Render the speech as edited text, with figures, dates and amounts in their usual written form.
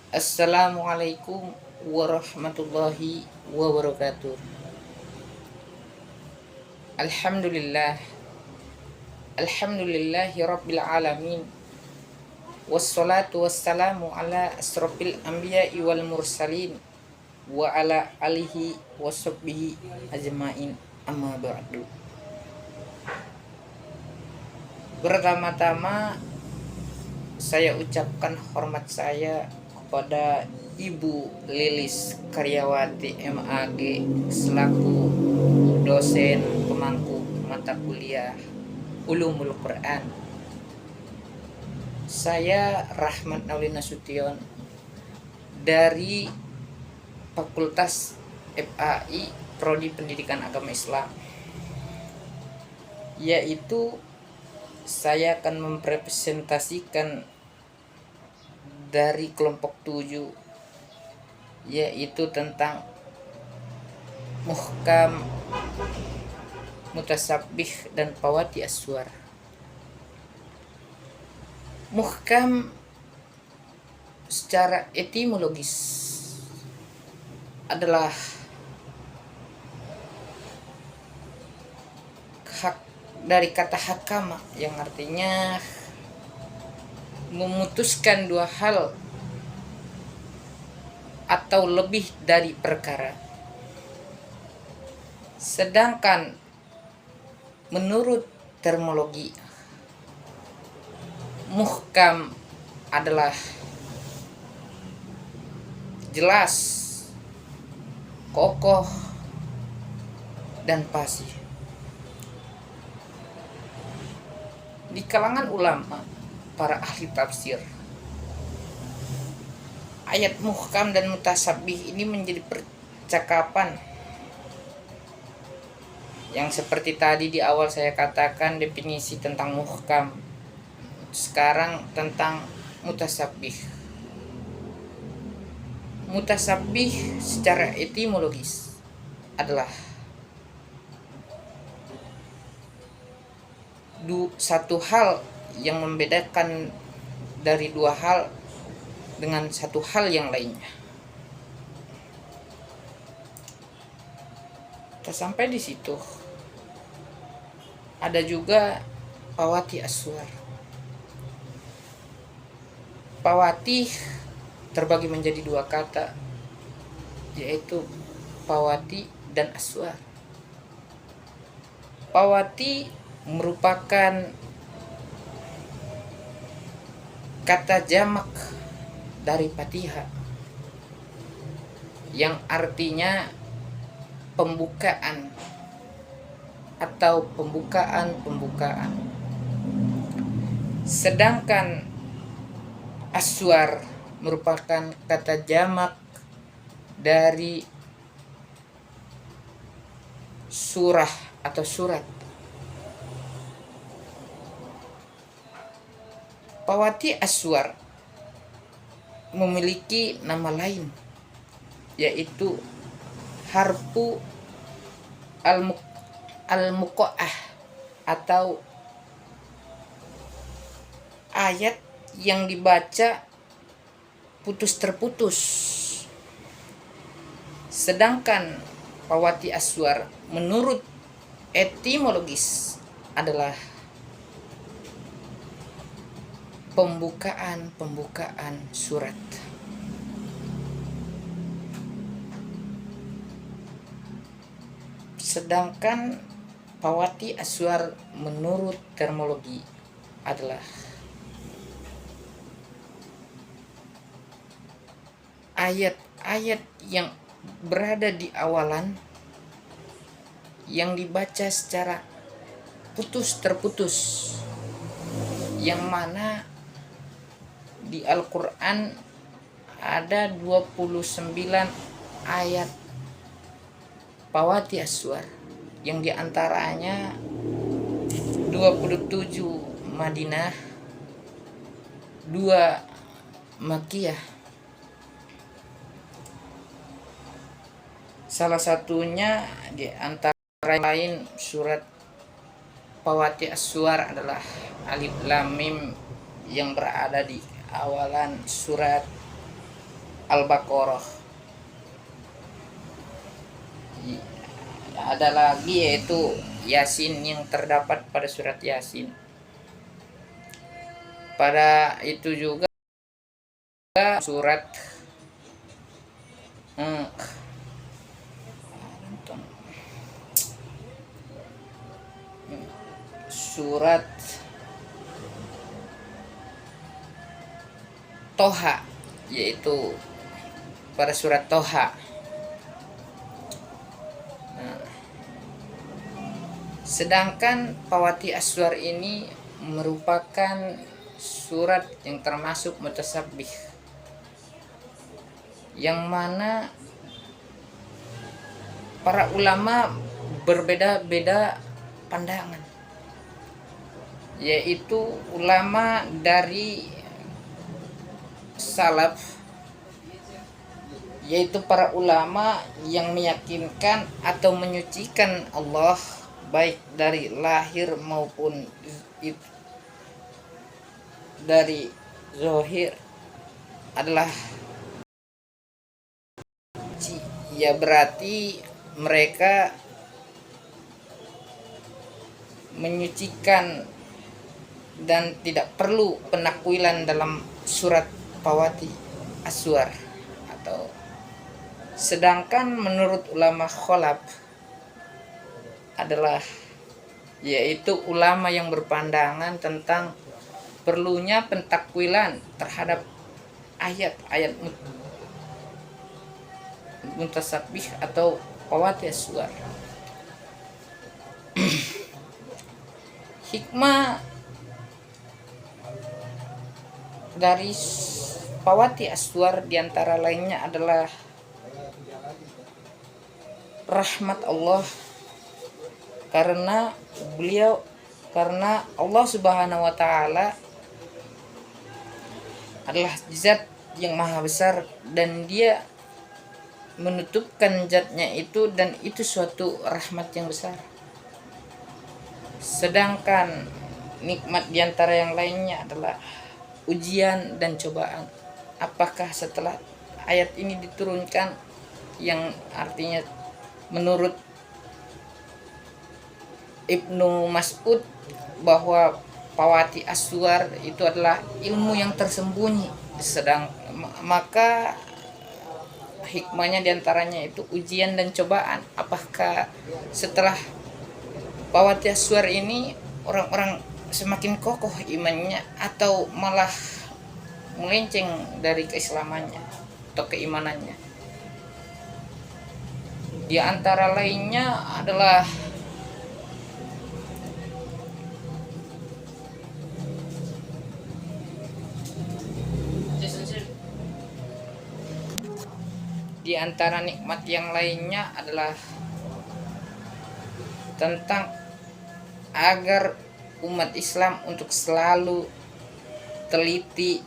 Assalamualaikum warahmatullahi wabarakatuh. Alhamdulillah. Alhamdulillahi rabbil alamin. Wassalatu wassalamu ala asrofil anbiya'i wal mursalin wa ala alihi washabbihi ajmain, amma ba'du. Pertama-tama saya ucapkan hormat saya kepada Ibu Lilis Karyawati MAG selaku dosen pemangku mata kuliah Ulumul Quran. Saya Rahmat Nauli Nasution dari Fakultas FAI Prodi Pendidikan Agama Islam, yaitu saya akan mempresentasikan dari kelompok 7, yaitu tentang muhkam, mutasabbih, dan fawati aswar. Muhkam secara etimologis adalah hak dari kata hakama yang artinya memutuskan dua hal atau lebih dari perkara. Sedangkan menurut terminologi, muhkam adalah jelas, kokoh, dan pasti. Di kalangan ulama, para ahli tafsir, ayat muhkam dan mutasabbih ini menjadi percakapan yang seperti tadi di awal saya katakan definisi tentang muhkam. Sekarang tentang mutasabbih. Mutasabbih secara etimologis adalah satu hal yang membedakan dari dua hal dengan satu hal yang lainnya. Kita sampai di situ. Ada juga fawati aswar. Fawati terbagi menjadi dua kata, yaitu fawati dan aswar. Fawati merupakan kata jamak dari Fatihah yang artinya pembukaan atau pembukaan. Sedangkan aswar merupakan kata jamak dari surah atau surat. Fawati aswar memiliki nama lain, yaitu harfu al-muqa'ah atau ayat yang dibaca putus terputus. Sedangkan fawati aswar menurut etimologis adalah pembukaan surat. Sedangkan fawati aswar menurut terminologi adalah ayat-ayat yang berada di awalan yang dibaca secara putus terputus, yang mana di Al-Quran ada 29 ayat fawati aswar, yang diantaranya 27 Madinah, 2 Makkiyah. Salah satunya di antara lain surat fawati aswar adalah Alif Lam Mim yang berada di awalan surat Al-Baqarah. Ada lagi yaitu Yasin yang terdapat pada surat Yasin. Pada itu juga surat surat Toha, yaitu pada surat Toha. Sedangkan Pawati Aswar ini merupakan surat yang termasuk mutasabbih, yang mana para ulama berbeda-beda pandangan, yaitu ulama dari salaf, yaitu para ulama yang meyakinkan atau menyucikan Allah baik dari lahir maupun dari zahir adalah ya, berarti mereka menyucikan dan tidak perlu penakwilan dalam surat Pawati Aswar. Atau sedangkan menurut ulama kholaf adalah yaitu ulama yang berpandangan tentang perlunya pentakwilan terhadap ayat-ayat mutasabbih atau Pawati Aswar. Hikmah dari Pawati Aswar diantara lainnya adalah rahmat Allah, karena Allah Subhanahu wa Ta'ala adalah zat yang maha besar dan dia menutupkan zatnya itu, dan itu suatu rahmat yang besar. Sedangkan nikmat diantara yang lainnya adalah ujian dan cobaan. Apakah setelah ayat ini diturunkan, yang artinya menurut Ibnu Mas'ud bahwa Pawati Aswar itu adalah ilmu yang tersembunyi, maka hikmahnya diantaranya itu ujian dan cobaan. Apakah setelah Pawati Aswar ini orang-orang semakin kokoh imannya atau malah melenceng dari keislamannya atau keimanannya? Di antara lainnya adalah di antara nikmat yang lainnya adalah tentang agar umat Islam untuk selalu teliti